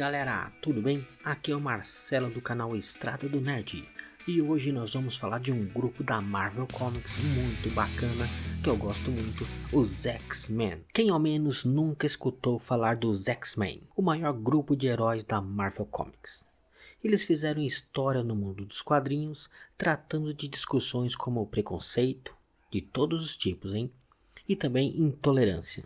galera, tudo bem? Aqui é o Marcelo do canal Estrada do Nerd e hoje nós vamos falar de um grupo da Marvel Comics muito bacana que eu gosto muito, os X-Men. Quem ao menos nunca escutou falar dos X-Men, o maior grupo de heróis da Marvel Comics. Eles fizeram história no mundo dos quadrinhos, tratando de discussões como o preconceito, de todos os tipos, e também intolerância.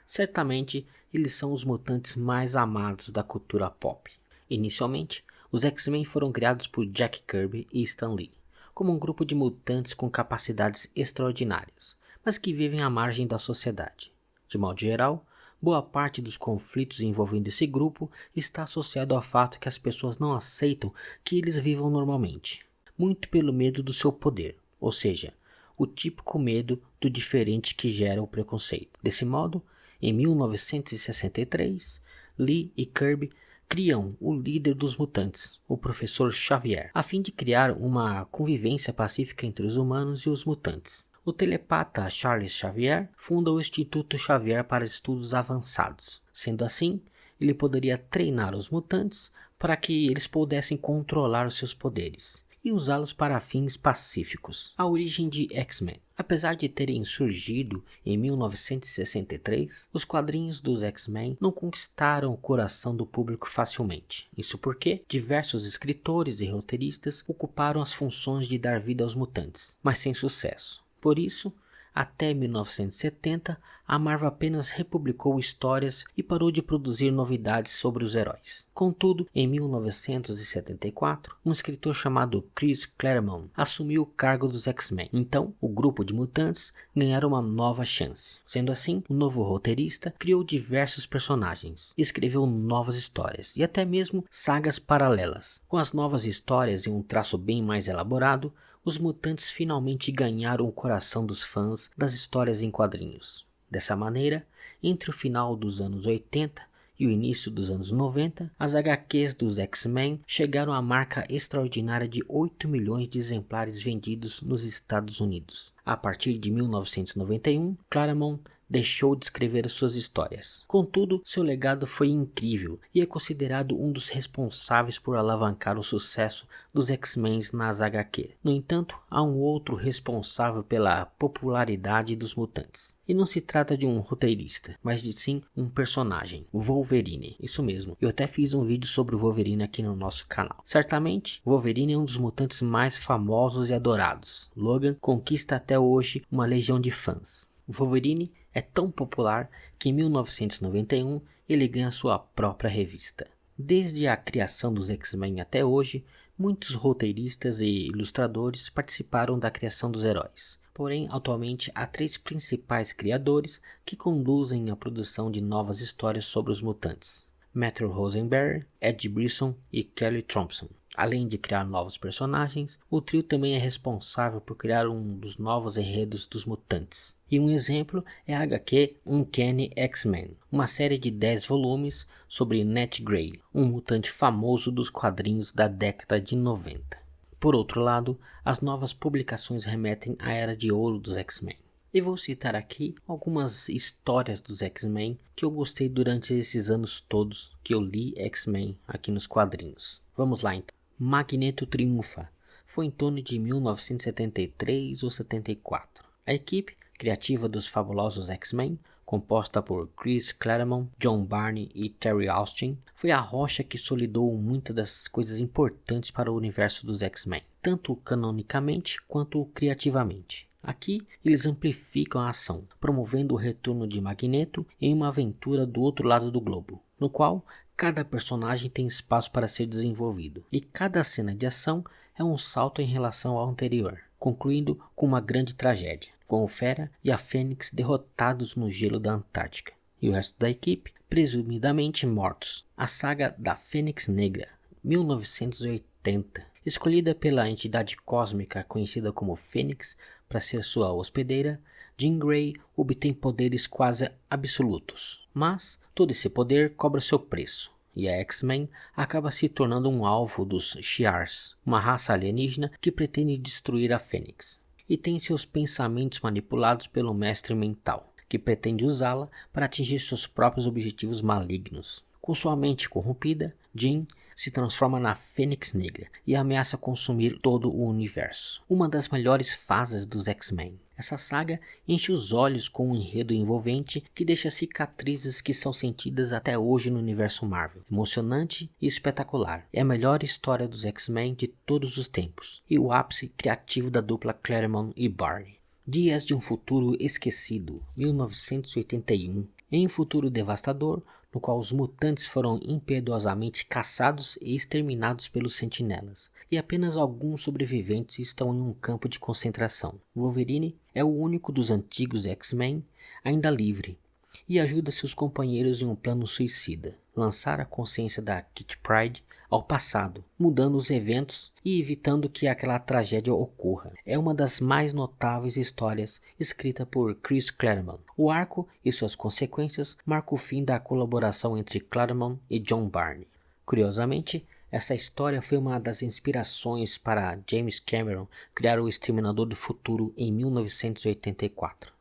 Certamente, eles são os mutantes mais amados da cultura pop. Inicialmente, os X-Men foram criados por Jack Kirby e Stan Lee, como um grupo de mutantes com capacidades extraordinárias, mas que vivem à margem da sociedade. De modo geral, boa parte dos conflitos envolvendo esse grupo está associado ao fato que as pessoas não aceitam que eles vivam normalmente, muito pelo medo do seu poder, ou seja, o típico medo do diferente que gera o preconceito. Desse modo, em 1963, Lee e Kirby criam o líder dos mutantes, o Professor Xavier, a fim de criar uma convivência pacífica entre os humanos e os mutantes. O telepata Charles Xavier funda o Instituto Xavier para Estudos Avançados. Sendo assim, ele poderia treinar os mutantes para que eles pudessem controlar os seus poderes e usá-los para fins pacíficos. A origem de X-Men. Apesar de terem surgido em 1963, os quadrinhos dos X-Men não conquistaram o coração do público facilmente. Isso porque diversos escritores e roteiristas ocuparam as funções de dar vida aos mutantes, mas sem sucesso. Por isso, até 1970, a Marvel apenas republicou histórias e parou de produzir novidades sobre os heróis. Contudo, em 1974, um escritor chamado Chris Claremont assumiu o cargo dos X-Men. Então, o grupo de mutantes ganharam uma nova chance. Sendo assim, o novo roteirista criou diversos personagens, escreveu novas histórias e até mesmo sagas paralelas. Com as novas histórias e um traço bem mais elaborado, os mutantes finalmente ganharam o coração dos fãs das histórias em quadrinhos. Dessa maneira, entre o final dos anos 80 e o início dos anos 90, as HQs dos X-Men chegaram à marca extraordinária de 8 milhões de exemplares vendidos nos Estados Unidos. A partir de 1991, Claremont deixou de escrever suas histórias. Contudo, seu legado foi incrível e é considerado um dos responsáveis por alavancar o sucesso dos X-Men nas HQ. No entanto, há um outro responsável pela popularidade dos mutantes. E não se trata de um roteirista, mas de sim um personagem, Wolverine. Isso mesmo, eu até fiz um vídeo sobre o Wolverine aqui no nosso canal. Certamente, Wolverine é um dos mutantes mais famosos e adorados. Logan conquista até hoje uma legião de fãs. O Wolverine é tão popular que em 1991 ele ganha sua própria revista. Desde a criação dos X-Men até hoje, muitos roteiristas e ilustradores participaram da criação dos heróis. Porém, atualmente há 3 principais criadores que conduzem a produção de novas histórias sobre os mutantes: Matthew Rosenberry, Ed Brisson e Kelly Thompson. Além de criar novos personagens, o trio também é responsável por criar um dos novos enredos dos mutantes. E um exemplo é a HQ Uncanny X-Men, uma série de 10 volumes sobre Nat Grey, um mutante famoso dos quadrinhos da década de 90. Por outro lado, as novas publicações remetem à era de ouro dos X-Men. E vou citar aqui algumas histórias dos X-Men que eu gostei durante esses anos todos que eu li X-Men aqui nos quadrinhos. Vamos lá então. Magneto triunfa. Foi em torno de 1973 ou 74. A equipe criativa dos fabulosos X-Men, composta por Chris Claremont, John Byrne e Terry Austin, foi a rocha que solidou muitas das coisas importantes para o universo dos X-Men, tanto canonicamente quanto criativamente. Aqui, eles amplificam a ação, promovendo o retorno de Magneto em uma aventura do outro lado do globo, no qual cada personagem tem espaço para ser desenvolvido, e cada cena de ação é um salto em relação ao anterior, concluindo com uma grande tragédia, com o Fera e a Fênix derrotados no gelo da Antártica, e o resto da equipe presumidamente mortos. A saga da Fênix Negra, 1980, escolhida pela entidade cósmica conhecida como Fênix para ser sua hospedeira, Jean Grey obtém poderes quase absolutos, mas todo esse poder cobra seu preço, e a X-Men acaba se tornando um alvo dos Shi'ars, uma raça alienígena que pretende destruir a Fênix, e tem seus pensamentos manipulados pelo mestre mental, que pretende usá-la para atingir seus próprios objetivos malignos. Com sua mente corrompida, Jean se transforma na Fênix Negra e ameaça consumir todo o universo. Uma das melhores fases dos X-Men. Essa saga enche os olhos com um enredo envolvente que deixa cicatrizes que são sentidas até hoje no universo Marvel. Emocionante e espetacular. É a melhor história dos X-Men de todos os tempos e o ápice criativo da dupla Claremont e Barney. Dias de um futuro esquecido, 1981. Em um futuro devastador, no qual os mutantes foram impiedosamente caçados e exterminados pelos sentinelas, e apenas alguns sobreviventes estão em um campo de concentração. Wolverine é o único dos antigos X-Men ainda livre, e ajuda seus companheiros em um plano suicida, lançar a consciência da Kitty Pryde ao passado, mudando os eventos e evitando que aquela tragédia ocorra. É uma das mais notáveis histórias escrita por Chris Claremont. O arco e suas consequências marcam o fim da colaboração entre Claremont e John Byrne. Curiosamente, essa história foi uma das inspirações para James Cameron criar o Exterminador do Futuro em 1984.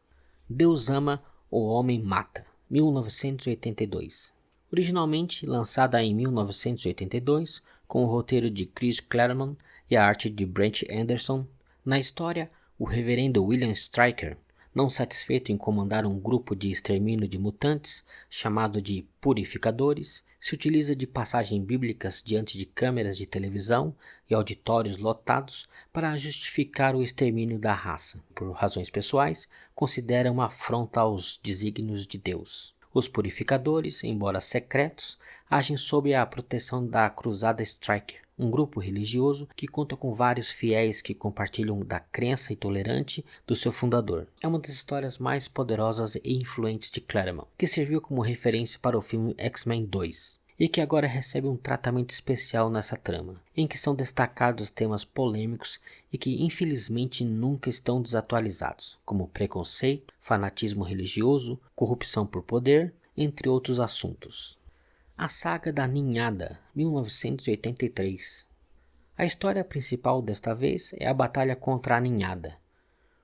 Deus ama, o homem mata, 1982. Originalmente lançada em 1982, com o roteiro de Chris Claremont e a arte de Brent Anderson, na história, o reverendo William Stryker, não satisfeito em comandar um grupo de extermínio de mutantes, chamado de Purificadores, se utiliza de passagens bíblicas diante de câmeras de televisão e auditórios lotados para justificar o extermínio da raça. Por razões pessoais, considera uma afronta aos desígnios de Deus. Os Purificadores, embora secretos, agem sob a proteção da Cruzada Stryker, um grupo religioso que conta com vários fiéis que compartilham da crença intolerante do seu fundador. É uma das histórias mais poderosas e influentes de Claremont, que serviu como referência para o filme X-Men 2. E que agora recebe um tratamento especial nessa trama, em que são destacados temas polêmicos e que infelizmente nunca estão desatualizados, como preconceito, fanatismo religioso, corrupção por poder, entre outros assuntos. A saga da Ninhada, 1983. A história principal desta vez é a batalha contra a Ninhada.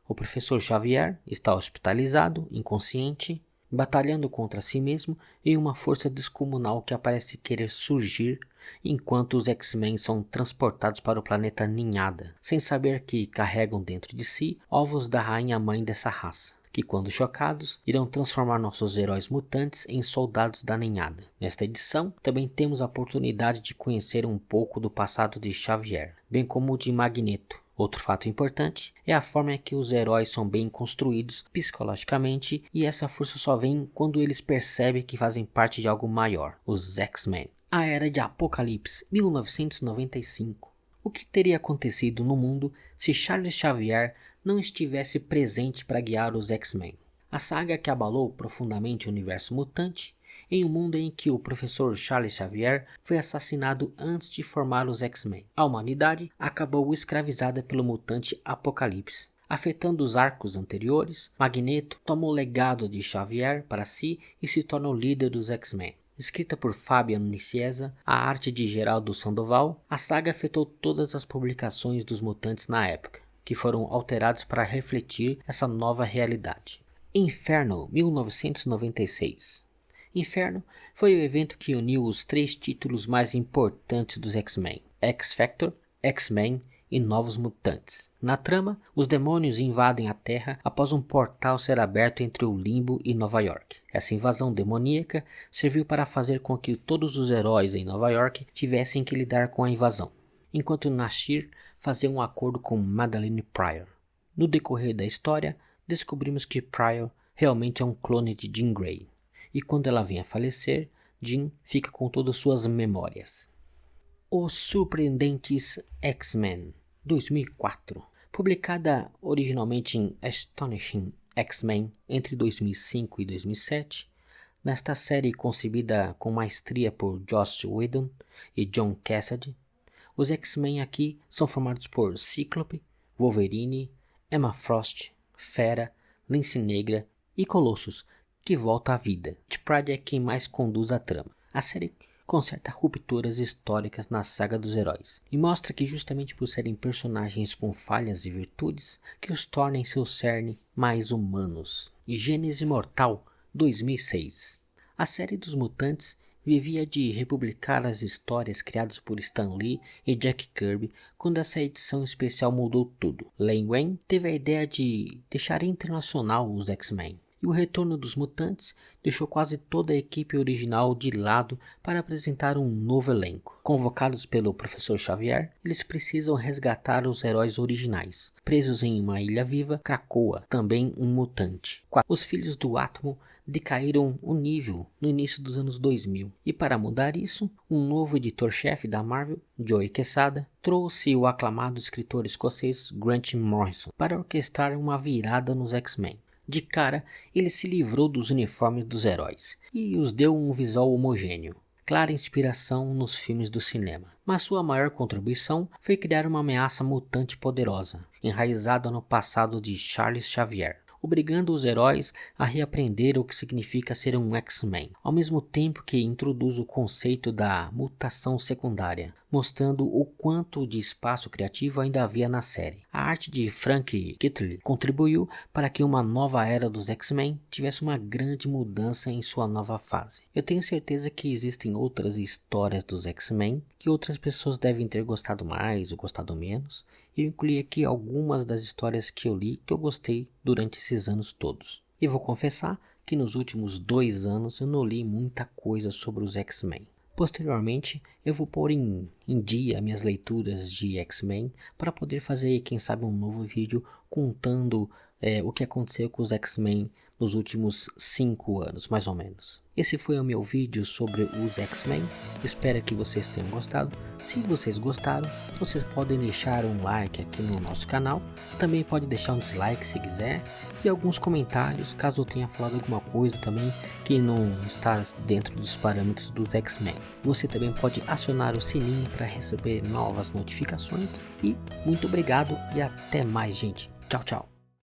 O professor Xavier está hospitalizado, inconsciente, batalhando contra si mesmo e uma força descomunal que parece querer surgir enquanto os X-Men são transportados para o planeta Ninhada, sem saber que carregam dentro de si ovos da rainha-mãe dessa raça, que quando chocados irão transformar nossos heróis mutantes em soldados da Ninhada. Nesta edição também temos a oportunidade de conhecer um pouco do passado de Xavier, bem como o de Magneto. Outro fato importante é a forma em que os heróis são bem construídos psicologicamente, e essa força só vem quando eles percebem que fazem parte de algo maior, os X-Men. A Era de Apocalipse, 1995. O que teria acontecido no mundo se Charles Xavier não estivesse presente para guiar os X-Men? A saga que abalou profundamente o universo mutante, em um mundo em que o professor Charles Xavier foi assassinado antes de formar os X-Men. A humanidade acabou escravizada pelo mutante Apocalipse. Afetando os arcos anteriores, Magneto toma o legado de Xavier para si e se torna o líder dos X-Men. Escrita por Fabian Nicieza, a arte de Geraldo Sandoval, a saga afetou todas as publicações dos mutantes na época, que foram alterados para refletir essa nova realidade. Inferno, 1996. Inferno foi o evento que uniu os 3 títulos mais importantes dos X-Men: X-Factor, X-Men e Novos Mutantes. Na trama, os demônios invadem a Terra após um portal ser aberto entre o Limbo e Nova York. Essa invasão demoníaca serviu para fazer com que todos os heróis em Nova York tivessem que lidar com a invasão, enquanto Nasir fazia um acordo com Madelyne Pryor. No decorrer da história, descobrimos que Pryor realmente é um clone de Jean Grey. E quando ela vem a falecer, Jean fica com todas suas memórias. Os Surpreendentes X-Men, 2004. Publicada originalmente em Astonishing X-Men entre 2005 e 2007, nesta série concebida com maestria por Joss Whedon e John Cassaday, os X-Men aqui são formados por Cíclope, Wolverine, Emma Frost, Fera, Lince Negra e Colossus, que volta à vida. Kitty Pryde é quem mais conduz a trama. A série conserta rupturas históricas na saga dos heróis e mostra que justamente por serem personagens com falhas e virtudes que os torna em seu cerne mais humanos. Gênese Mortal, 2006. A série dos mutantes vivia de republicar as histórias criadas por Stan Lee e Jack Kirby quando essa edição especial mudou tudo. Len Wein teve a ideia de deixar internacional os X-Men. E o retorno dos mutantes deixou quase toda a equipe original de lado para apresentar um novo elenco. Convocados pelo Professor Xavier, eles precisam resgatar os heróis originais, presos em uma ilha viva, Krakoa, também um mutante. Os filhos do átomo decaíram o nível no início dos anos 2000. E para mudar isso, um novo editor-chefe da Marvel, Joe Quesada, trouxe o aclamado escritor escocês Grant Morrison para orquestrar uma virada nos X-Men. De cara, ele se livrou dos uniformes dos heróis e os deu um visual homogêneo, clara inspiração nos filmes do cinema. Mas sua maior contribuição foi criar uma ameaça mutante poderosa, enraizada no passado de Charles Xavier, obrigando os heróis a reaprender o que significa ser um X-Men, ao mesmo tempo que introduz o conceito da mutação secundária, mostrando o quanto de espaço criativo ainda havia na série. A arte de Frank Kittley contribuiu para que uma nova era dos X-Men tivesse uma grande mudança em sua nova fase. Eu tenho certeza que existem outras histórias dos X-Men que outras pessoas devem ter gostado mais ou gostado menos. Eu incluí aqui algumas das histórias que eu li que eu gostei durante esses anos todos. E vou confessar que nos últimos 2 anos eu não li muita coisa sobre os X-Men. Posteriormente, eu vou pôr em dia minhas leituras de X-Men para poder fazer, quem sabe, um novo vídeo contando o que aconteceu com os X-Men nos últimos 5 anos, mais ou menos. Esse foi o meu vídeo sobre os X-Men, espero que vocês tenham gostado. Se vocês gostaram, vocês podem deixar um like aqui no nosso canal, também pode deixar um dislike se quiser, e alguns comentários caso eu tenha falado alguma coisa também que não está dentro dos parâmetros dos X-Men. Você também pode acionar o sininho para receber novas notificações, e muito obrigado e até mais, gente. Tchau, tchau.